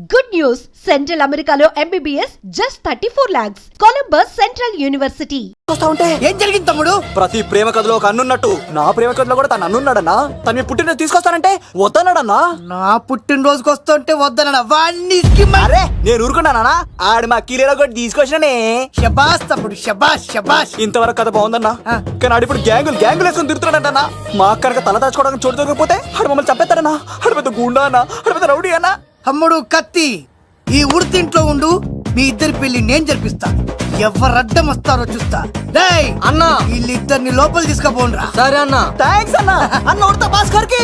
Good news! Central Americalo MBBS just 34 lakhs. Columbus Central University. ఏం జరిగింది తమ్ముడు? ప్రతి ప్రేమ కథలో ఒక అన్నున్నట్టు నా ప్రేమ కథలో కూడా తను అన్నున్నాడన్నా. తను మీ పుట్టినరోజు తీసుకొస్తానంటే వద్దన్నాడన్నా. నా పుట్టినరోజుకి వస్తుంటే వద్దన వాడిని. అరే నేను ఊరుకున్నానా? ఆడు మా కీలేలో కూడా తీసుకొచ్చిననే. శబాష్ తమ్ముడు, శబాష్ శబాష్. ఇంతవరకు కథ బాగుందన్నా, కానీ ఆడు ఇప్పుడు గ్యాంగులు వేసుకుని తిరుగుతున్నాడంటన్నా. మా అక్కడికి తల దాచుకోవడానికి చోటు దొరికిపోతే ఆడు మమ్మల్ని చంపేస్తాడన్నా. ఆడు పెద్ద గుండా అన్నా, ఆడు పెద్ద రౌడీ అన్నా. తమ్ముడు కత్తి, ఈ ఉడితింట్లో ఉండు, మీ ఇద్దరి పెళ్లి నేను జరిపిస్తా. ఎవరడ్డం వస్తారో చూస్తా. డేయ్ అన్నా, వీళ్ళిద్దరిని లోపల తీసుకుపోండ్రా. సరే అన్న. థాంక్స్ అన్న. అన్న ఉడతా భాస్కర్ కి.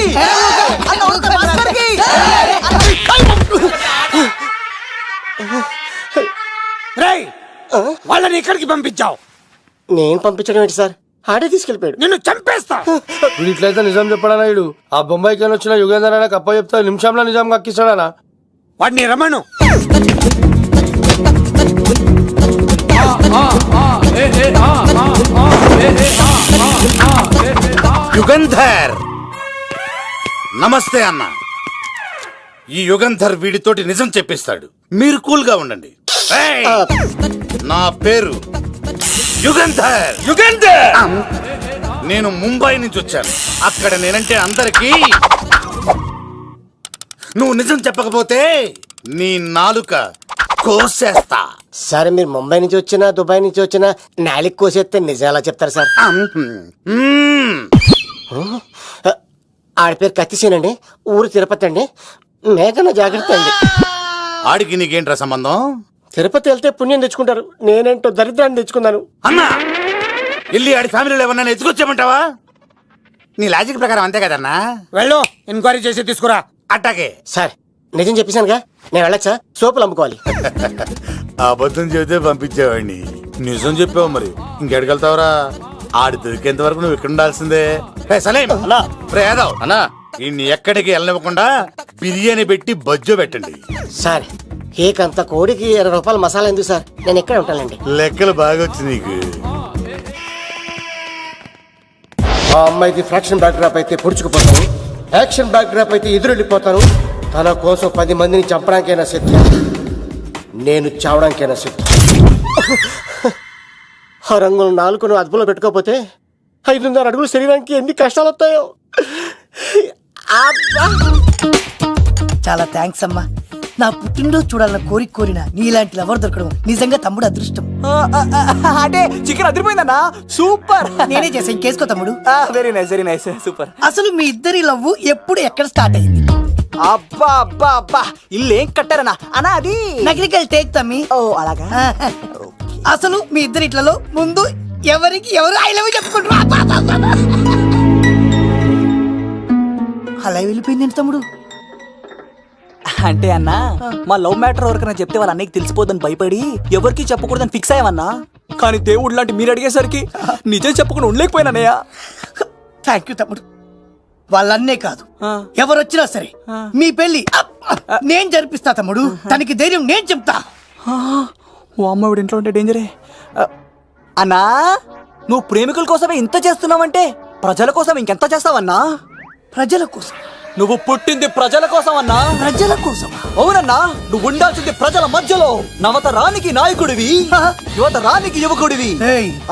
అన్న ఉడతా భాస్కర్ కి. రేయ్, వాళ్ళని ఇక్కడికి పంపించావు? నేను పంపించడం ఏంటి సార్, ఆడే తీసుకెళ్ళిపోయాడు. నిన్ను చంపేస్తా. వీడు ఇట్లయితే నిజం చెప్పడానా? వీడు ఆ బొంబాయికి వచ్చిన యుగేందర్ అన్న కప్ప చెప్తా నిమిషంలో నిజం కక్కిస్తాడానా? వాడిని రమణు. యుగంధర్, నమస్తే అన్న. ఈ యుగంధర్ వీడితోటి నిజం చెప్పిస్తాడు, మీరు కూల్ గా ఉండండి. ఏయ్, నా పేరు యుగంధర్. యుగంధర్, నేను ముంబై నుంచి వచ్చాను. అక్కడ నేనంటే అందరికీ. నువ్వు నిజం చెప్పకపోతే నీ నాలుక కోసేస్తా. సార్ మీరు ముంబై నుంచి వచ్చినా దుబాయ్ నుంచి వచ్చినా నాలిక్ కోసేస్తే నిజం ఎలా చెప్తారు సార్? ఆడి పేరు కత్తిసేనండి, ఊరు తిరుపతి అండి. మేఘన జాగ్రత్త అండి. ఆడికి నీకేంట్రా సంబంధం? తిరుపతి వెళ్తే పుణ్యం తెచ్చుకుంటారు, నేనేంటో దరిద్రాన్ని తెచ్చుకున్నాను. అన్నా, వెళ్ళి ఆడి ఫ్యామిలీలో ఎవరన్నా ఎత్తుకొచ్చామంటావా? నీ లాజిక్ ప్రకారం అంతే కదన్నా. వెళ్ళు, ఎంక్వైరీ చేసి తీసుకురా. అట్టాకే సార్ నిజం చెప్పేశానుగా, నేను వెళ్ళచ్చా? సోపులు అమ్ముకోవాలి. అబద్ధం చెబితే పంపించేవాడిని, నిజం చెప్పావు మరి ఇంకెడగలుగుతావరా? ఆడి దొరికేంత వరకు నువ్వు ఇక్కడ ఉండాల్సిందే. అన్నా, ఇన్ని ఎక్కడికి వెళ్ళనివ్వకుండా బిర్యానీ పెట్టి బజ్జో పెట్టండి. సార్ కేకంత కోడికి 20 రూపాయలు మసాలా ఎందుకు సార్, నేను ఎక్కడ ఉంటానండి. లెక్కలు బాగా వచ్చి నీకు. ఆ అమ్మాయికి ఫ్రాక్షన్ బ్యాక్ డ్రాప్ అయితే పొడుచుకుపోతాను, యాక్షన్ బ్యాక్ డ్రాప్ అయితే ఎదురెళ్ళిపోతాను. తన కోసం 10 మందిని చంపడానికైనా సిద్ధం, నేను చావడానికైనా సిద్ధం. ఆ రంగులు 4 అదుపులో పెట్టుకోకపోతే 5.5 అడుగులు శరీరానికి ఎన్ని కష్టాలు వస్తాయో. చాలా థ్యాంక్స్ అమ్మా. నా పుట్టినరోజు చూడాలన్న కోరిన నీలాంటి లవర్ దొరకడం నిజంగా తమ్ముడు అదృష్టం. అంటే చికెన్ అదిరిపోయిందన్నా, సూపర్. నేనే చేసా, ఇంకేసుకో తమ్ముడు. Very nice, very nice, super. అసలు మీ ఇద్దరి లవ్ ఎప్పుడు ఎక్కడ స్టార్ట్ అయింది? అబ్బా అబ్బా అబ్బా, ఇల్లు ఏం కట్టారనా అన్నా? అది నగరికల్ టేక్ తమ్మి. ఓ అలాగా. అసలు మీ ఇద్దరి ఇట్లలో ముందు ఎవరికి ఎవరు ఐ లవ్ చెప్పుకుంటారు? అలా వెళ్ళిపోయింది తమ్ముడు. అంటే అన్నా, మా లవ్ మ్యాటర్ ఎవరికైనా చెప్తే వాళ్ళ అన్నయ్యకి తెలిసిపోద్దని భయపడి ఎవరికి చెప్పకూడదని ఫిక్స్ అయ్యామన్నా. కానీ దేవుడు లాంటి మీరు అడిగేసరికి నిజం చెప్పకుండా ఉండలేకపోయినానయ్య. థ్యాంక్ యూ తమ్ముడు. వాళ్ళన్నే కాదు, ఎవరొచ్చినా సరే మీ పెళ్లి నేను జరిపిస్తా తమ్ముడు. తనకి ధైర్యం నేను చెప్తా. ఓ అమ్మ, వీడి ఇంట్లో ఉంటే డేంజరే. అన్నా, నువ్వు ప్రేమికుల కోసమే ఇంత చేస్తున్నావంటే ప్రజల కోసం ఇంకెంత చేస్తావన్నా? ప్రజల కోసం. నువ్వు పుట్టింది ప్రజల కోసం అన్నా. ప్రజల కోసం? అవునన్నా, నువ్వు ఉండాల్సింది ప్రజల మధ్యలో. నవతరానికి నాయకుడివి, యువతరానికి యువకుడివి,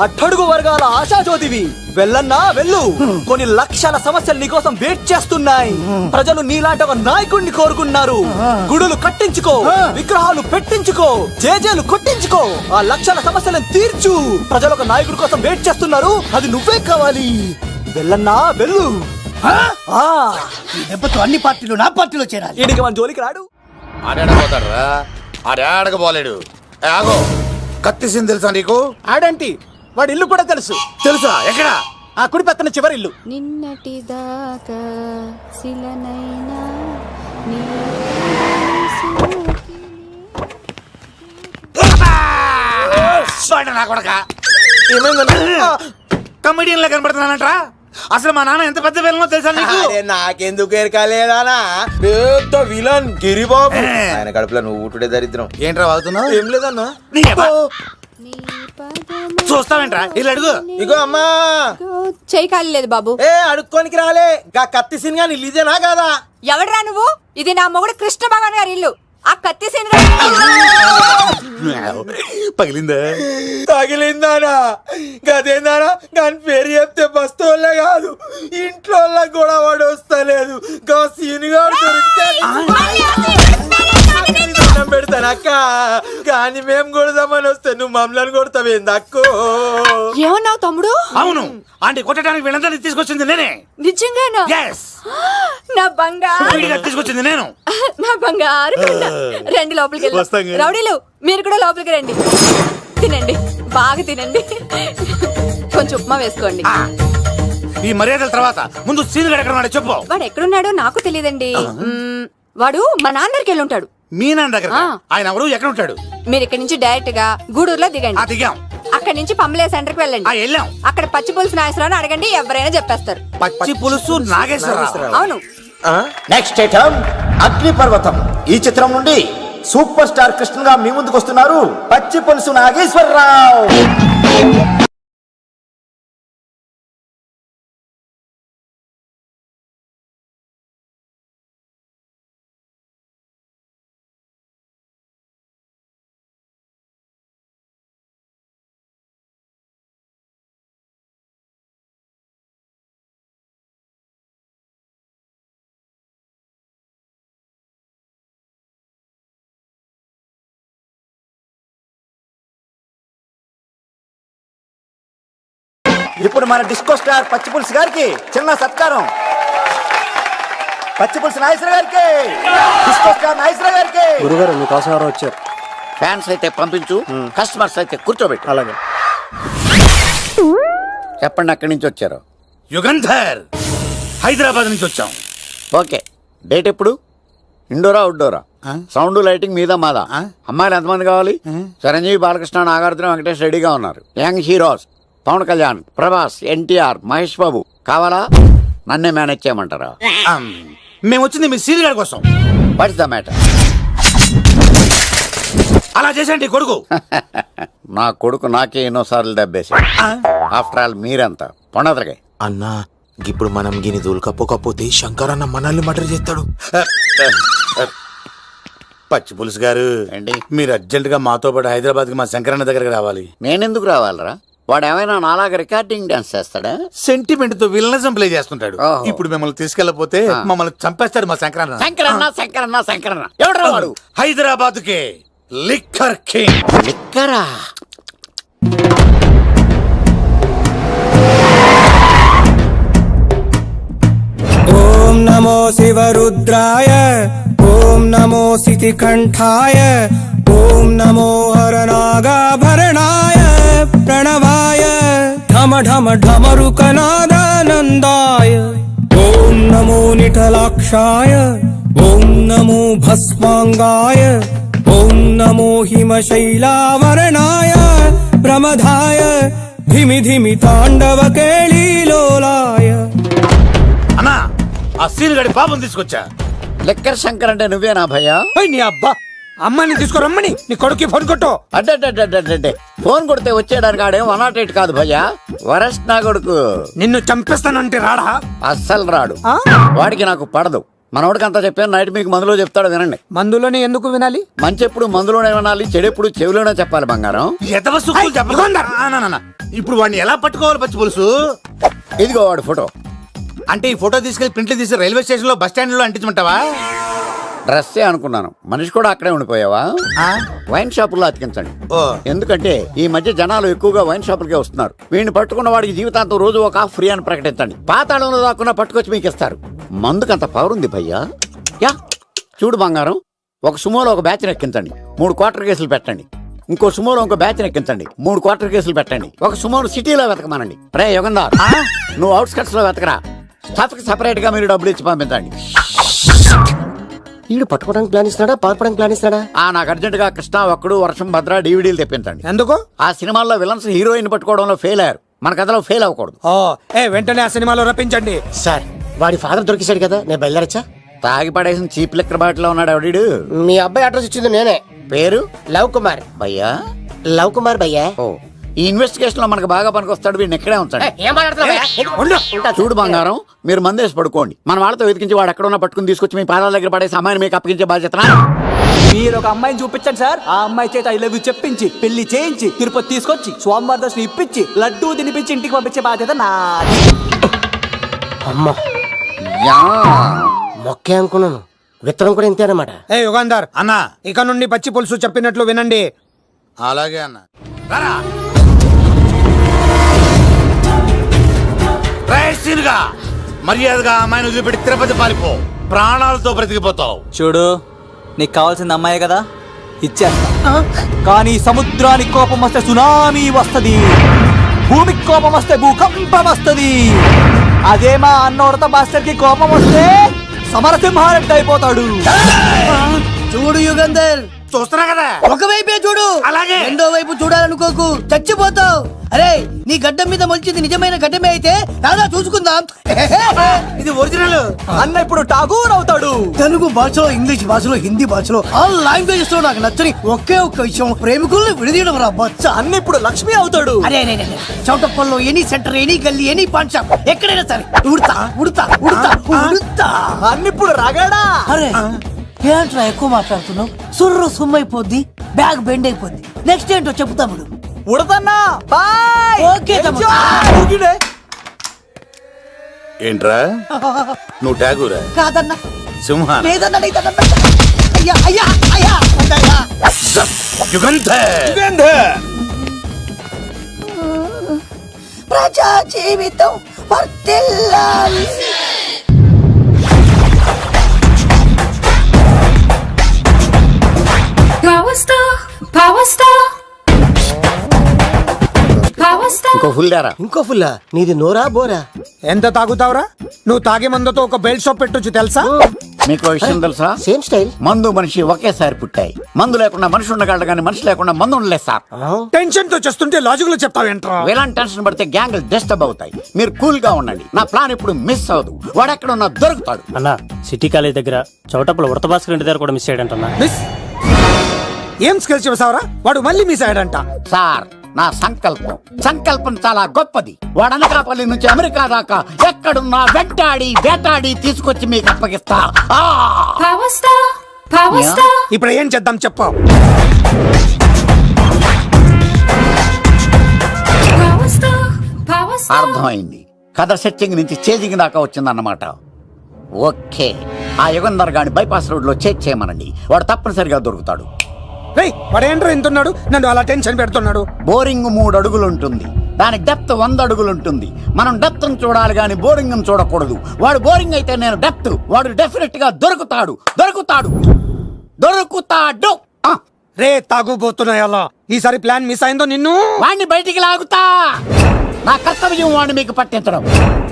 అట్టడుగు వర్గాల ఆశాజ్యోతివి. వెళ్ళన్నా వెళ్ళు, కొన్ని లక్షల సమస్యలు నీకోసం వెయిట్ చేస్తున్నాయి. ప్రజలు నీలాంటి ఒక నాయకుడిని కోరుకున్నారు. గుడులు కట్టించుకో, విగ్రహాలు పెట్టించుకో, జేజేలు కొట్టించుకో, ఆ లక్షల సమస్యలను తీర్చు. ప్రజలు ఒక నాయకుడి కోసం వెయిట్ చేస్తున్నారు, అది నువ్వే కావాలి. వెళ్ళన్నా వెళ్ళు. దెబ్బతో అన్ని పార్టీలు నా పార్టీలో చేరాలి. ఈడికి మన జోలికి రాడు. ఆడాడపోతాడరా? ఆడాడకపోలేడు. ఆగో, కత్తిసింది తెలుసా నీకు? ఆడంటి వాడి ఇల్లు కూడా తెలుసు. తెలుసా? ఎక్కడ? ఆ కుడి పక్కన చివరి ఇల్లు. నిన్నటి దాకా శిలనైనా కమెడియన్ లా కనబడుతున్నానంట్రా. అసలు మా నాన్న ఎంత పెద్ద విలనో తెలుసా నీకు? నాకెందుకు ఎరకాలేదానా? పెద్ద విలన్ గిరిబాబు. ఆయన కడుపులో నువ్వు ఊటుడే దరిద్రం. ఏంట్రా వాగుతున్నావు? ఏం లేదన్నా. చూస్తావేంట్రా? ఇల్లు అడుగు. ఇగో అమ్మా, చేయి ఖాళీ లేదు బాబు. ఏ అడుక్కోనికి రాలే. గా కత్తి సినిమా ఇదేనా కాదా? ఎవడరా నువ్వు? ఇది నా మొగుడు కృష్ణ భగవాన్ గారి ఇల్లు. ఆ కత్తి సీన్ పగిలిందా? తగిలిందానా గదేందానా దాని పేరు చెప్తే బస్తోళ్ళే కాదు ఇంట్లో కూడా వాడు వస్తలేదు గా సీనుగాడు దొరికితే దండం పెడతాను అక్క కానీ మేము కొడదామని వస్తే నువ్వు మమ్మల్ని కొడతావేంది అక్కో. ఏమన్నావు తమ్ముడు? అవును, ఆంటీ కొట్టడానికి వీళ్ళందరినీ తీసుకొచ్చింది నేనే. నిజంగానా? Yes. నా బంగారు వీడిగా తీసుకొచ్చింది నేను. నా బంగారు కొండ. రండి లోపలికి వస్తాం వెళ్దాం. కదా. రౌడీలు మీరు కూడా లోపలికి రండి. తినండి, బాగా తినండి. కొంచెం ఉప్మా వేసుకోండి. ఈ మర్యాదల తర్వాత ముందు సీన్ గడ ఎక్కడ ఉన్నాడో చెప్పు. వాడు ఎక్కడున్నాడో నాకు తెలియదండి. వాడు మా నాన్న దగ్గరికి వెళ్ళి ఉంటాడు. మీ నాన్న దగ్గర? ఆయన ఎవరు, ఎక్కడ ఉంటాడు? మీరు ఇక్కడ నుంచి డైరెక్ట్ గా గూడూరులో దిగండి. దిగాం. అక్కడ నుంచి పంబలే సెంటర్కి వెళ్ళండి. వెళ్ళాం. అక్కడ పచ్చి పులుసు నాగేశ్వరరావు అడగండి, ఎవరైనా చెప్పేస్తారు. పచ్చి పులుసు నాగేశ్వరరావు. అవును. నెక్స్ట్ ఐటమ్ అగ్ని పర్వతం. ఈ చిత్రం నుండి సూపర్ స్టార్ కృష్ణగా మీ ముందుకు వస్తున్నారు పచ్చి పులుసు నాగేశ్వరరావు. ఇప్పుడు మన డిస్కో స్టార్ పచ్చి పులుసు గారికి చిన్న సత్కారం. పచ్చి పులుసు నాగేశ్వర గారికి, డిస్కో స్టార్ నాగేశ్వర గారికి. గురుగారు మీకోసం ఎవరో వచ్చారు. ఫ్యాన్స్ అయితే పంపించు, కస్టమర్స్ అయితే కూర్చోబెట్టు. అలాగే. చెప్పండి ఎక్కడి నుంచి వచ్చారు? యుగంధర్, హైదరాబాద్ నుంచి వచ్చాం. ఓకే, డేట్ ఎప్పుడు? ఇండోరా అవుట్డోరా? సౌండ్ లైటింగ్ మీద మాదా? అమ్మాయిలు ఎంతమంది కావాలి? చిరంజీవి, బాలకృష్ణ, నాగార్జున, వెంకటేష్ రెడీగా ఉన్నారు. యంగ్ హీరోస్ పవన్ కళ్యాణ్, ప్రభాస్, ఎన్టీఆర్, మహేష్ బాబు కావాలా? నన్నే మేనేజ్ చేయమంటారా? మేము వచ్చింది మీ సీన్ గడ కోసం. What's the matter? అలా చేసేయండి కొడుకు. నా కొడుకు నాకే ఎన్నోసార్లు దెబ్బేసి. ఆఫ్టర్ ఆల్ మీరంతా పొండదరగా. అన్నా ఇప్పుడు మనం గిని దూల్కపోతే శంకర్ అన్న మనల్ని మర్డర్ చేస్తాడు. పచ్చి పులుసు గారు, ఏంటి? మీరు అర్జెంట్ గా మాతో పాటు హైదరాబాద్ కి మా శంకరన్న దగ్గరకు రావాలి. నేనెందుకు రావాలరా? వాడు ఏమైనా నాలాగా రికార్డింగ్ డాన్స్ చేస్తాడా? సెంటిమెంట్ తో విలనిజం ప్లే చేస్తుంటాడు. ఓహో. ఇప్పుడు మిమ్మల్ని తీసుకెళ్లపోతే మమ్మల్ని చంపేస్తాడు మా శంకరన్న. శంకరన్న శంకరన్న శంకరన్న ఎవడరా వాడు? హైదరాబాద్ కే లిక్కర్ కింగ్. లిక్కరా? ఓం నమో శివరుద్రాయ, ఓం నమో శితికంఠాయ, ఓం నమో హరనాగాభరణాయ ప్రణవాయ ఢమ ఢమ ఢమరుకనాదానందాయ. ఓం నమో నిఠలాక్షాయ, ఓం నమో భస్మాంగాయ, ఓం నమో హిమశైలావరణాయ ప్రమదాయ ధిమి ధిమి తాండవ కేళీలోలాయ. అన్నా, ఆ సీన్ గడి పాపం తీసుకొచ్చా. లిక్కర్ శంకర్ అంటే నువ్వేనా భయ్యా? నీ అబ్బా, అమ్మాయిని తీసుకురమ్మని నీ కొడుకు ఫోన్ కొట్టు. అడ్డే ఫోన్ కొడితే వచ్చేయడానికి ఆడేం 108 కాదు భయ్యా, వరస్ట్ నా కొడుకు. నిన్ను చంపేస్తానంటే రాడా? అస్సలు రాడు. వాడికి నాకు పడదు. మనోడికి అంతా చెప్పాను, నైట్ మీకు మందులో చెప్తాడు వినండి. మందులోనే ఎందుకు వినాలి? మంచి ఎప్పుడు మందులోనే వినాలి, చెడెప్పుడు చెవిలోనే చెప్పాలి బంగారం. ఎదవ సుక్కులు చెప్పకుండా. ఇప్పుడు వాడిని ఎలా పట్టుకోవాలి పచ్చి పులుసు? ఇదిగో వాడు ఫోటో. అంటే ఈ ఫోటో తీసుకెళ్లి ప్రింట్లు తీసి రైల్వే స్టేషన్ లో బస్ స్టాండ్ లో అంటించమంటావా? డ్రెస్సే అనుకున్నాను, మనిషి కూడా అక్కడే ఉండిపోయావా? వైన్ షాపుల్లో అతికించండి. ఎందుకంటే ఈ మధ్య జనాలు ఎక్కువగా వైన్ షాపులకే వస్తున్నారు. వీడిని పట్టుకున్న వాడికి జీవితాంతం రోజు ఒక ఆఫ్ ఫ్రీ అని ప్రకటించండి. పాతాళంలో దాక్కున్నా పట్టుకొచ్చి మీకు ఇస్తారు. మందుకంత పవర్ ఉంది భయ్యా. యా చూడు బంగారం, ఒక సుమోలో ఒక బ్యాచ్ ఎక్కించండి, 3 క్వార్టర్ కేసులు పెట్టండి. ఇంకో సుమోలో ఇంకో బ్యాచ్ ఎక్కించండి, 3 క్వార్టర్ కేసులు పెట్టండి. ఒక సుమోను సిటీలో వెతకమానండి. రే యుగంధర్, నువ్వు అవుట్స్కట్స్ లో వెతకరా. స్టాఫ్ కి సెపరేట్ గా మీరు డబ్బులు ఇచ్చి పంపించండి. వీడు పట్టుకోవడానికి ప్లాన్ ఇస్తున్నాడా, పాల్పడానికి ప్లాన్ ఇస్తున్నాడా? నాకు అర్జెంట్ గా కృష్ణ, ఒక్కడు, వర్షం, భద్ర డివిడీలు తెప్పించండి. ఎందుకు? ఆ సినిమాల్లో విలన్స్ హీరోయిన్ పట్టుకోవడంలో ఫెయిల్ అయ్యారు, మన కథలో ఫెయిల్ అవ్వకూడదు. వెంటనే ఆ సినిమాలో రప్పించండి. సార్ వాడి ఫాదర్ దొరికేశాడు కదా, నేను బయలుదేరచ్చా? తాగి పడేసిన చీప్ లెక్కర్ బాటిలో ఉన్నాడు ఎవడీడు. మీ అబ్బాయి అడ్రస్ ఇచ్చింది నేనే. పేరు లవ్ కుమార్. భయ్యా? లవ్ కుమార్ భయ్యా. ఓ, ఈ ఇన్వెస్టిగేషన్ లో మనకు బాగా పనికొస్తాడు, వీడిని ఎక్కడే ఉంచండి. చూడు బంగారం, మీరు మందేసి పడుకోండి. మన వాళ్ళతో వెతికించి వాడు ఎక్కడ ఉన్నా పట్టుకుని తీసుకొచ్చి మీ పాదాల దగ్గర పడేసి అమ్మాయిని మీకు అప్పగించే బాధ్యత. మీరు ఒక అమ్మాయిని చూపించండి సార్. ఆ అమ్మాయి చేత ఐ లవ్ యూ చెప్పించి పెళ్లి చేయించి తిరుపతి తీసుకొచ్చి స్వామివారి దర్శనం ఇప్పించి లడ్డూ తినిపించి ఇంటికి పంపించే బాధ్యత నాది. అమ్మా యా. మొక్కే అనుకున్నాను, విత్తనం కూడా ఇంతేనమాట. ఏ యుగాంధర్ అన్నా ఇక నుండి పచ్చి పులుసు చెప్పినట్లు వినండి. అలాగే అన్న. రారా. రేయ్ సీనుగా, మర్యాదగా అమ్మాయిని వదిలిపెట్టి తిరుపతి పారిపో, ప్రాణాలతో బ్రతికిపోతావు. చూడు, నీకు కావాల్సింది అమ్మాయే కదా, ఇచ్చేస్తా. కానీ సముద్రానికి కోపం వస్తే సునామీ వస్తది, భూమికి కోపం వస్తే భూకంపం వస్తది. అదే మా అన్నోడత మాస్టర్ కి కోపం వస్తే సమరసింహారెడ్డి అయిపోతాడు. చూడు యుగంధర్, చూస్తున్నా కదా. ఒకవైపే చూడు, అలాగే. రెండో వైపు చూడాలనుకోకు, చచ్చిపోతావు. అరే, నీ గడ్డం మీద మొలిచింది నిజమైన గడ్డమే అయితే రాదా చూసుకుందాం. ఇది ఒరిజినల్. అన్న ఇప్పుడు ఠాగూర్ అవుతాడు. తెలుగు భాషలో, ఇంగ్లీష్ భాషలో, హిందీ భాషలో, ఆల్ లాంగ్వేజెస్ లో నాకు నచ్చని ఒకే ఒక్క విషయం, ప్రేమికుల్ని విడదీయడం రా బచ్చ. అన్న ఇప్పుడు లక్ష్మి అవుతాడు. అరే చౌటప్పల్లో ఎనీ సెంటర్, ఎనీ గల్లీ, ఎనీ పాన్ షాప్, ఎక్కడైనా సరే ఉడతా ఉడతా ఉడతా ఉడతా. అన్న ఇప్పుడు రగడా. అరే ఏంట్రా ఎక్కువ మాట్లాడుతున్నావు? సుర్రు సుమ్మైపోద్ది, బ్యాగ్ బెండ్ అయిపోద్ది. నెక్స్ట్ ఏంటో చెప్పు తమ్ముడు. ఉడతన్నా బాయ్. ఓకే తమ్ముడు. ఊగిడే. ఏంట్రా నువ్వు ఠాగూరా? కాదన్నా, సింహా? లేదన్నా, లేదన్నా. అయ్యా అయ్యా అయ్యా అయ్యా. యుగంధర్. ప్రజా జీవితం వర్ధిల్లాలి. ఇంకో ఫుల్ దారా. ఇంకో ఫుల్లా? నీది నోరా బోరా? ఎంత తాగుతావురా? నువ్వు తాగే మందుతో ఒక బెల్ట్ షాప్ పెట్టొచ్చు తెలుసా? మీకు విషయం తెలుసా? Same style. మందు మనిషి ఒకేసారి పుట్టాయి. మందు లేకుండా మనిషి ఉండగలడు కానీ మనిషి లేకుండా మందు ఉండలేదు సార్. టెన్షన్ తో చేస్తుంటే లాజిక్ లో చెప్తావేంట్రా? ఎలాంటి టెన్షన్ పడితే గ్యాంగ్లు డిస్టర్బ్ అవుతాయి. మీరు కూల్ గా ఉండండి. నా ప్లాన్ ఇప్పుడు మిస్ అవ్వదు. వాడెక్కడ ఉన్నా దొరుకుతాడు. అన్న, సిటీ కాలేజ్ దగ్గర చౌటప్పుల ఉడత భాస్కర్ ఇంటి దగ్గర కూడా మిస్ అయ్యాడంటన్నా. మిస్ ఏం స్కిల్స్ చేసావురా? వాడు మళ్ళీ మిస్ అయ్యాడంట. సార్, నా సంకల్పం చాలా గొప్పది. వాడు అనకాపల్లి నుంచి అమెరికా దాకా ఎక్కడున్నా వెంటాడి వేటాడి తీసుకొచ్చి మీకు అప్పగిస్తా. ఇప్పుడు ఏం చేద్దాం చెప్పు. అర్థమైంది. కథ సెట్టింగ్ నుంచి చేజింగ్ దాకా వచ్చిందన్నమాట. ఓకే, ఆ యుగంధర్ గాని బైపాస్ రోడ్ లో చేజ్ చేయమనండి. వాడు తప్పనిసరిగా దొరుకుతాడు. వాడేంట్రా ఇంటున్నాడు? నన్ను అలా టెన్షన్ పెడుతున్నాడు. బోరింగ్ 3 అడుగులు ఉంటుంది, దాని డెప్త్ 100 అడుగులు ఉంటుంది. మనం డెప్త్ చూడాలి గాని బోరింగ్ చూడకూడదు. వాడు బోరింగ్ అయితే నేను డెప్త్. వాడు డెఫినెట్ గా దొరుకుతాడు. రే తాగుబోతున్నాయలా, ఈసారి ప్లాన్ మిస్ అయిందో నిన్ను. వాడిని బయటికి లాగుతా. నా కర్తవ్యం వాడిని మీకు పట్టించడం.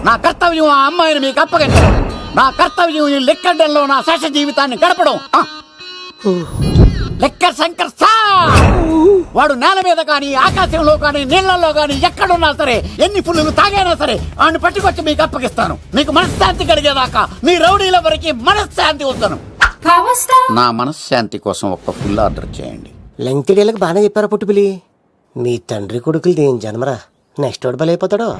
నా కర్తవ్యం ఆ అమ్మాయిని మీకు అప్పగించడం. నా కర్తవ్యం ఈ లెక్కడ్డంలో నా శేష జీవితాన్ని గడపడం. లెక్కర్ శంకర్ సార్, వాడు నేల మీద కానీ ఆకాశంలో కానీ నీళ్లలో కానీ ఎక్కడున్నా సరే, ఎన్ని ఫుల్లు తాగైనా సరే వాడిని పట్టుకొచ్చి మీకు అప్పగిస్తాను. మీకు మనశ్శాంతి కలిగేదాకా మీ రౌడీల వరకు మనశ్శాంతి వస్తాను. నా మనశ్శాంతి కోసం ఒక్క ఫుల్ ఆర్డర్ చేయండి. లెంగ్త్ డేలకు బాగానే చెప్పారా పుట్టుపిలి? మీ తండ్రి కొడుకులు దేని జన్మరా, నెక్స్ట్ వాడు బలైపోతాడు.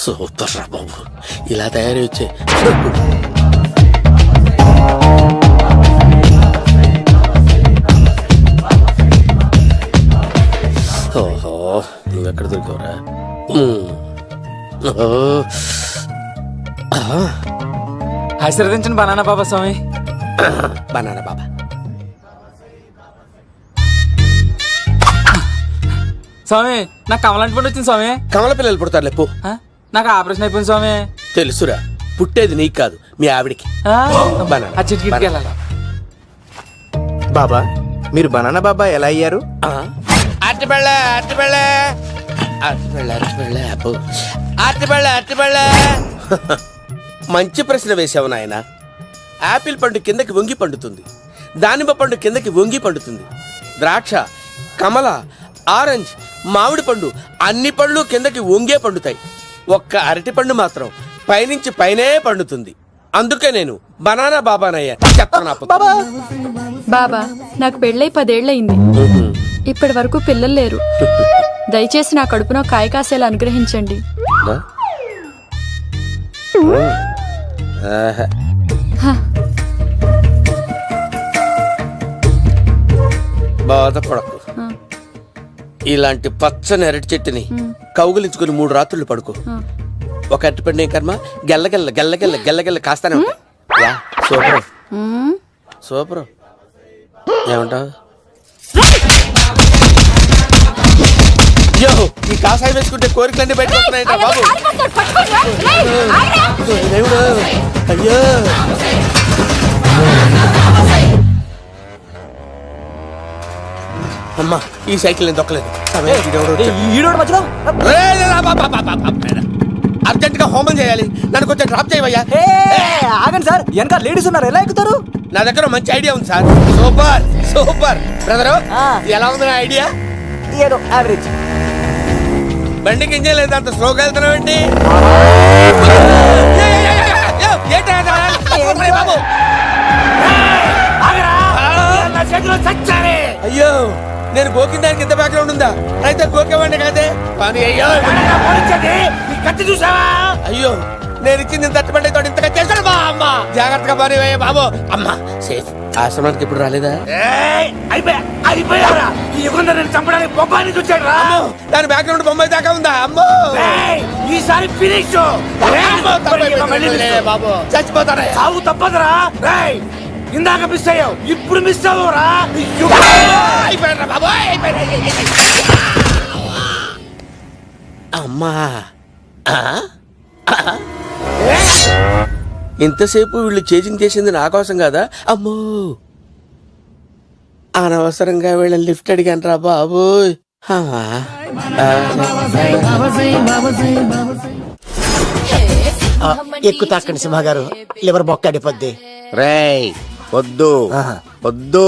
సూపర్ రా బాబు, ఇలా తయారు వచ్చే. ఓహో, నువ్వెక్కడ దొరికావురా? ఆశీర్వదించండి బనానా బాబా స్వామి. బనానా బాబా. స్వామి, నాకు కమలాంటి పండు వచ్చింది స్వామి. కమల పిల్లలు పుడతారు లేపు. నాకు ఆపరేషన్ అయిపోయింది స్వామి. తెలుసురా, పుట్టేది నీకు కాదు మీ ఆవిడికి. ఆ చిటికిటికి వెళ్ళాలి. బాబా, మీరు బనానా బాబా ఎలా అయ్యారు? మంచి ప్రశ్న వేశావు నాయన. యాపిల్ పండు కిందకి వంగి పండుతుంది, దానిమ్మ పండు కిందకి వంగి పండుతుంది. ద్రాక్ష, కమల, ఆరెంజ్, మామిడి పండు అన్ని పళ్ళు కిందకి వంగే పండుతాయి. ఒక్క అరటి పండు మాత్రం పైనుంచి పైనే పండుతుంది. అందుకే నేను బనానా బాబానయ్యా. చెప్తాను బాబా, నాకు పెళ్ళై 10 ఏళ్ళయింది. ఇప్పటి వరకు పిల్లలు లేరు. దయచేసి నా కడుపునో కాయ కాసేలా అనుగ్రహించండి. బాధపడకు. ఇలాంటి పచ్చని అరటి చెట్టుని కౌగులించుకుని 3 రాత్రులు పడుకో. ఒక అరటి పండు ఏం కర్మ, గెల్లగెల్ల గెల్లగెల్ల గెల్లగెల్ల కాస్తానే ఉంటాయి. Yeah, super super. ఏమంటావు? ఈ కాసాయి వేసుకుంటే కోరికలన్నీ బయటకు వస్తున్నాయంట బాబు. దేవుడు, అయ్యో. అమ్మా, ఈ సైకిల్ నేను దొక్కలేదు. అర్జెంట్ గా హోమం చేయాలి. నన్ను కొంచెం డ్రాప్ చేయవయ్యా. ఆగండి సార్, వెనక లేడీస్ ఉన్నారు, ఎలా ఎక్కుతారు? నా దగ్గర మంచి ఐడియా ఉంది సార్. Super super. బ్రదరు, ఎలా ఉంది నా ఐడియా? ఏదో యావరేజ్. బండికి ఇంజన్ లేదు, అంత స్లోగా వెళ్తున్నావు ఏంటి? అయ్యో, నేను గోకిన దానికి ఇంత బ్యాక్గ్రౌండ్ ఉందా? అయితే గోకేవాడిని కాదే. కానీ అయ్యో చూసావా? అయ్యో, నేను ఇచ్చింది తట్టుబడి తోడు ఇంతగా చేశాడు బా అమ్మ. జాగ్రత్తగా పని బాబు. అమ్మ సేఫ్. ఆశ్రమానికి ఇప్పుడు రాలేదా? దాని బ్యాక్గ్రౌండ్ బొమ్మాయి దాకా ఉందా? అమ్మో, ఈసారి ఫినిష్. బాబు చచ్చిపోతారా? సాగు తప్పదురా. ఇందాక మిస్ అయ్యావు, ఇప్పుడు మిస్ అవ్వరా? అమ్మా, ఇంతసేపు వీళ్ళు చేజింగ్ చేసింది నా కోసం కదా. అమ్మో, అనవసరంగా వీళ్ళని లిఫ్ట్ అడిగాను రా బాబు. ఎక్కువ తాకండి సింహ గారు, లివర్ బొక్క అడిపోద్ది. రేయ్ వద్దు వద్దు,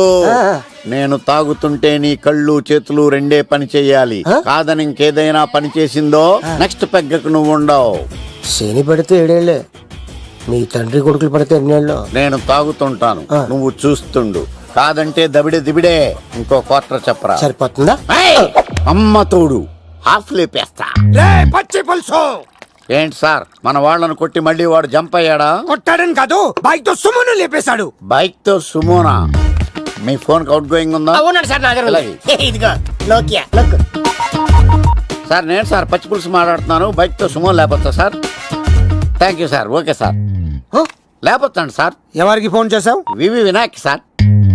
నేను తాగుతుంటే నీ కళ్ళు చేతులు రెండే పని చెయ్యాలి. కాదని ఇంకేదైనా పని చేసిందో నెక్స్ట్ పెగ్గకు నువ్వు ఉండవు. శని పడితే 7 ఏళ్ళే, మీ తండ్రి కొడుకులు పడితే 2 ఏళ్ళు. నేను తాగుతుంటాను, నువ్వు చూస్తుండు. కాదంటే దబిడే దిబిడే. ఇంకో క్వార్టర్ చెప్పరా? సరిపోతుందా? అమ్మ తోడు హాఫ్ లేపేస్తా. పచ్చి పులుసు. ఏంటి సార్, మన వాళ్ళను కొట్టి మళ్ళీ వాడు జంప్ అయ్యాడా? కొట్టాడని కాదు, బైక్ తో సుమోను లేపేశాడు. బైక్ తో సుమోనా? మీ ఫోన్ అవుట్ గోయింగ్ ఉందా? అవునండి సార్, నా దగ్గర ఇదిగో నోకియా లక్. సార్ నేను సార్ పచ్చి పులుసు మాట్లాడుతున్నాను. బైక్ తో సుమో లేపొచ్చా sir? Thank you sir. Okay sir, లేపొచ్చండి సార్. ఎవరికి ఫోన్ చేసావు? వివి వినాయక్ సార్.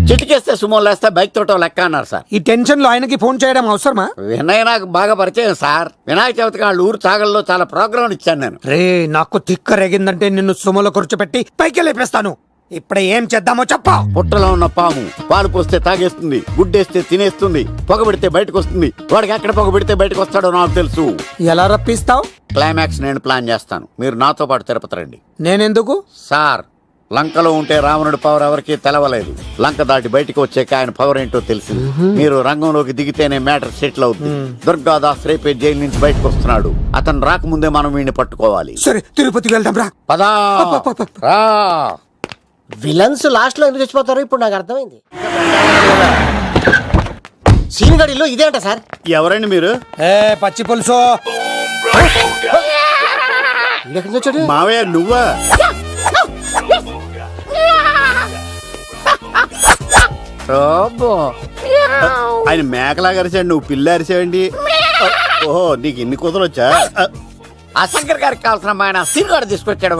చిటికేస్తే సుమో లేస్తే బైక్ తోటో లెక్క అన్నారు సార్. ఈ టెన్షన్ లో ఆయనకి ఫోన్ చేయడం అవసరమా? వినయ్ నాకు బాగా పరిచయం సార్. వినాయక చవితికి వాళ్ళ ఊరు చాగల్లో చాలా ప్రోగ్రాం ఇచ్చాను నేను. రే, నాకు తిక్క రేగిందంటే నిన్ను సుమలో కూర్చోపెట్టి పైకి లేపేస్తాను. ఇప్పుడే ఏం చేద్దామో చెప్పా. పుట్టలో ఉన్న పాము పాలు పోస్తే తాగేస్తుంది, గుడ్డేస్తే తినేస్తుంది, పొగబెడితే బయటకు వస్తుంది. వాడికి ఎక్కడ పొగబెడితే బయటకు వస్తాడో నాకు తెలుసు. ఎలా రప్పిస్తావు? క్లైమాక్స్ నేను ప్లాన్ చేస్తాను, మీరు నాతో పాటు తిరుపతి రండి. నేనెందుకు? సార్, లంకలో ఉంటే రావణుడి పవర్ ఎవరికీ తెలవలేదు. లంక దాటి బయటకు వచ్చాక ఆయన పవర్ ఏంటో తెలిసింది. మీరు రంగంలోకి దిగితేనే మ్యాటర్ సెటిల్ అవుతుంది. దుర్గాదాస్ రేపే జైలు నుంచి బయటకు వస్తున్నాడు. అతను రాకముందే మనం వీడిని పట్టుకోవాలి. సరే, తిరుపతికి వెళ్దాం రా. పదా రా. విలన్స్ లాస్ట్ లో ఎందుకు చచ్చిపోతారు ఇప్పుడు నాకు అర్థమైంది. సీన్ గడిలో ఇదే అంట సార్. ఎవరండి మీరు? పచ్చి పులుసు. మావయ్య నువ్వా? ఆయన మేకలాగా అరిచాడు, నువ్వు పిల్ల అరిచావండి. ఓహో, నీకు ఇన్ని కుదరొచ్చా? ఆ శంకర్ గారికి కావాల్సిన అమ్మాయి సీనుగాడు తీసుకొచ్చాడు.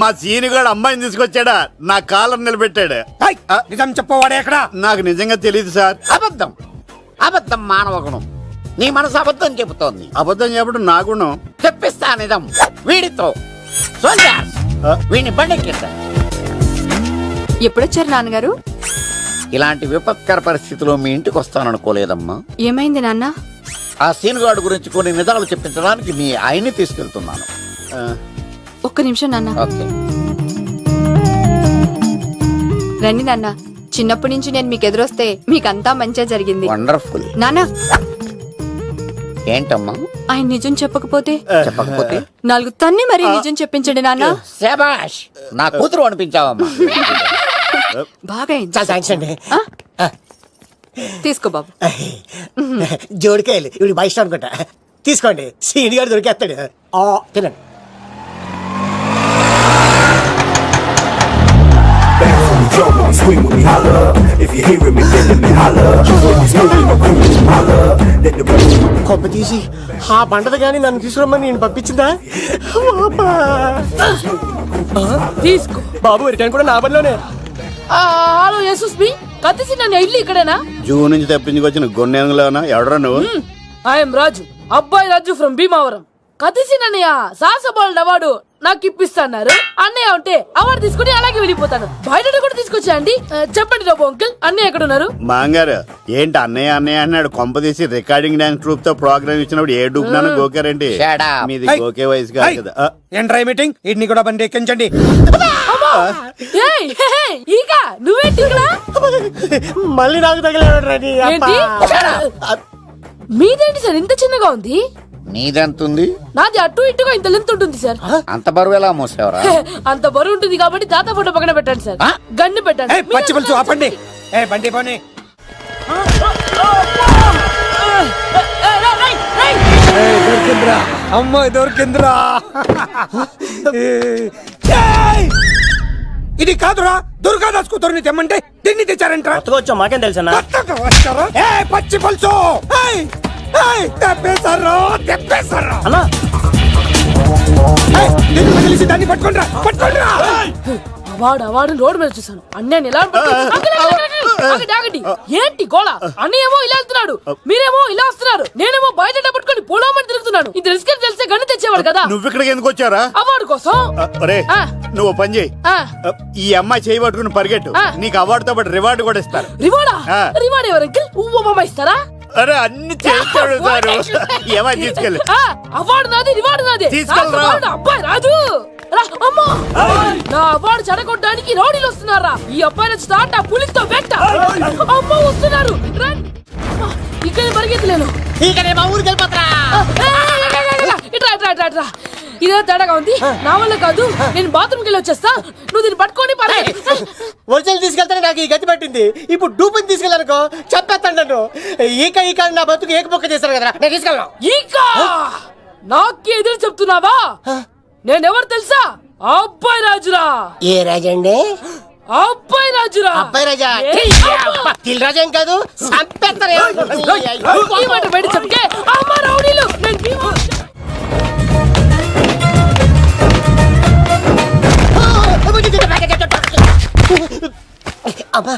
మా సీనుగాడు అమ్మాయిని తీసుకొచ్చాడా? నా కాలం నిలబెట్టాడు. నిజం చెప్పవాడే ఎక్కడ? నాకు నిజంగా తెలియదు సార్. అబద్ధం అబద్ధం మానవ గుణం. నీ మనసు అబద్ధం చెబుతోంది. అబద్ధం చెప్పడం నా గుణం. చెప్పిస్తా నిజం వీడితో. వీడిని బండెక్కిస్తా. ఎప్పుడొచ్చారు నాన్నగారు? ఇలాంటి విపత్కర పరిస్థితిలో మీ ఇంటికి వస్తాననుకోలేదమ్మా. ఏమైంది నాన్న? ఆ సీనుగాడు గురించి కొన్ని నిజాలు చెప్పించడానికి మీ ఆయన్ని తీసుకెళ్తున్నాను. ఒక్క నిమిషం నాన్న. ఓకే. రండి నాన్న, చిన్నప్పటి నుంచి నేను మీకు ఎదురొస్తే మీకంతా మంచిగా జరిగింది. వండర్ఫుల్. నానా, ఏంటమ్మా? ఆయన నిజం చెప్పకపోతే చెప్పకపోతే 4 తన్ని మరీ నిజం చెప్పించండి నాన్న. శభాష్, నా కూతురు అనిపించావమ్మా. బాగా అయింది. చాలా థ్యాంక్స్ అండి. తీసుకో బాబు. జోడికాయలు ఇవి బయట అనుకుంటా. తీసుకోండి, సీని గారు దొరికేస్తాడు. తినండి. కొబ్బ తీసి ఆ పంటది కానీ నన్ను తీసుకురమ్మని నేను పంపించిందా? తీసుకో బాబు రిటర్న్ కూడా నా పనిలోనే. హలో యేసుస్ మీ కత్తిసి నన్ను ఇల్లు ఇక్కడేనా? జూ నుంచి తప్పించుకొచ్చిన గొన్నెంగులోనా? ఎవడరా నువ్వు? ఐఎమ్ రాజు, అబ్బాయి రాజు ఫ్రమ్ భీమావరం. కత్తిసి నన్నయ్య సాహసబాల్ అవార్డు నాకు ఇప్పిస్తాన్నారు. అన్నయ్య ఉంటే అవార్డు తీసుకుని అలాగే వెళ్ళిపోతాను. బయట కూడా తీసుకొచ్చా అండి. చెప్పండి రాబు అంకిల్, అన్నయ్య ఎక్కడ ఉన్నారు? మాంగారు ఏంటి అన్నయ్య అన్నయ్య అన్నాడు? కొంప తీసి రికార్డింగ్ డాన్స్ ట్రూప్ తో ప్రోగ్రామ్ ఇచ్చినప్పుడు ఏ డూబ్నాను గోకారండి? Shut up. మీది గోకే వయసు కాదు కదా. ఏంట్రై మీటింగ్ ఇడ్ని కూడా బండి ఎక్కించండి. ఏయ్, హే, హే, ఈక నువ్వేంటి ఇక్కడ? మళ్ళీ నాకు తగిలాడు. ఏంటి? మీదేంటి సార్ ఇంత చిన్నగా ఉంది? నీదెంతుంది? నాది అటు ఇటుగా ఇంత లెంత్ ఉంటుంది సార్. అంత బరువు ఎలా మోసేవరా? అంత బరువు ఉంటుంది కాబట్టి తాత ఫోటో పక్కన పెట్టండి సార్. గన్ను పెట్టండి. పచ్చి పులుసు ఆపండి. బండి పోనీ. దొరికిందిరా అమ్మాయి, దొరికిందిరా. ఇది కాదురా, దుర్గాదాస్ కూతురుని తెమ్మంటే దీన్ని తెచ్చారంట. వచ్చా మాకేం తెలుసా? పచ్చి పులుసు తెప్పేశారు. అన్నా దాన్ని పట్టుకుంటా పట్టుకుంటా. అవార్డు రోడ్డు మీద చూసాను. అన్నయ్య ఎలా ఆగండి. ఏంటి గోళ? అన్నయ్యేమో ఇలా వెళ్తున్నాడు, మీరేమో ఇలా వస్తున్నారు, నేనేమో బయట పట్టుకొని పోలోమని తిరుగుతున్నాను. ఇది రిస్క్ తెలిస్తే గన్ను తెచ్చేవాడు కదా. నువ్వు ఇక్కడికి ఎందుకు వచ్చారా? అవార్డు కోసం. నువ్వు పని చేయి, ఈ అమ్మాయి చేయి పట్టుకుని పరిగెట్టు. నీకు అవార్డు తో పాటు రివార్డు కూడా ఇస్తారు. రివార్డా? రివార్డ్ ఎవరు అంకిల్? ఉవ్వమ్మ ఇస్తారా? అరే అన్ని చేస్తాడు ఏమై తీసుకెళ్ళి. అవార్డు నాది, రివార్డు నాది. తీసుకెళ్ళరా. అబ్బాయి రాజు రా. అమ్మా, నా అవార్డు చెడగొట్టడానికి రౌడీలు వస్తున్నారా? ఈ అబ్బాయి స్టార్ట్ ఆ పులితో వెంట. అమ్మ వస్తున్నారు, రండి. ఇక్కడ పరిగెత్తలేను. ఇట్రా. ఇదే తేడాగా ఉంది. నా వల్ల కాదు, నేను బాత్రూమ్కి వెళ్ళి వచ్చేస్తా. నువ్వు దీన్ని పట్టుకొని ఒరిజినల్ తీసుకెళ్తానే నాకు ఈ గతి పట్టింది. ఇప్పుడు డూపుని తీసుకెళ్ళానుకో చెప్పేస్తాను నన్ను. ఈక నా బతుకు ఏకపొక్క చేశారు కదా, నేను తీసుకెళ్ళను. ఇంకా నాకే ఎదురు చెప్తున్నావా? నేనెవరు తెలుసా? అబ్బాయి రాజురా. ఏ రాజండి? అబ్బాయి రాజురా. అబ్బాయి రాజా? తిల్ రాజా ఏం కాదు, సంపేస్తారు. ఈ మాట బయట చెప్తే అమ్మ రౌడీలు. అమ్మా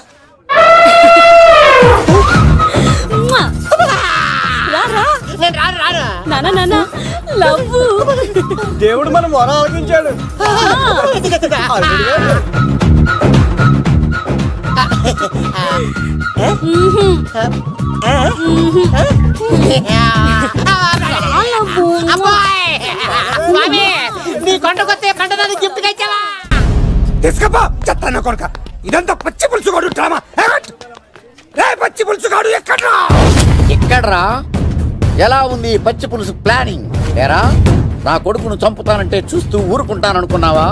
దేవుడు మనం వర ఆలోచించాడు. నీ కొండకొస్తే పంటదాన్ని గిఫ్ట్ ఇచ్చావా? తీసుకపో చెత్త కొడుక. ఇదంతా పచ్చి పులుసు కాడు డ్రామా. పచ్చి పులుసు కాడు ఎక్కడ్రా? ఎలా ఉంది ఈ పచ్చి పులుసు ప్లానింగ్? ఏరా, నా కొడుకును చంపుతానంటే చూస్తూ ఊరుకుంటాననుకున్నావా?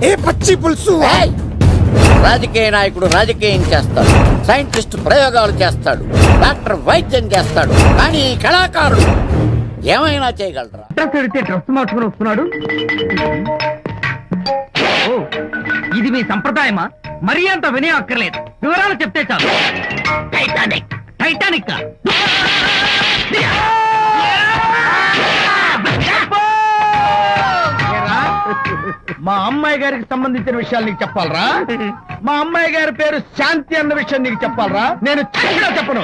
ఏ పచ్చి పులుసు? రాజకీయ నాయకుడు రాజకీయం చేస్తాడు, సైంటిస్ట్ ప్రయోగాలు చేస్తాడు, డాక్టర్ వైద్యం చేస్తాడు, కానీ ఈ కళాకారుడు ఏమైనా చేయగలరా? డ్రెస్ మార్చుకుని వస్తున్నాడు. ఇది మీ సంప్రదాయమా? మరీ అంత వినయం అక్కర్లేదు, వివరాలు చెప్తే చాలు. టైటానిక్ టైటానిక్ మా అమ్మాయి గారికి సంబంధించిన విషయాలు నీకు చెప్పాలరా? మా అమ్మాయి గారి పేరు శాంతి అన్న విషయం నీకు చెప్పాలరా? నేను చెప్పను.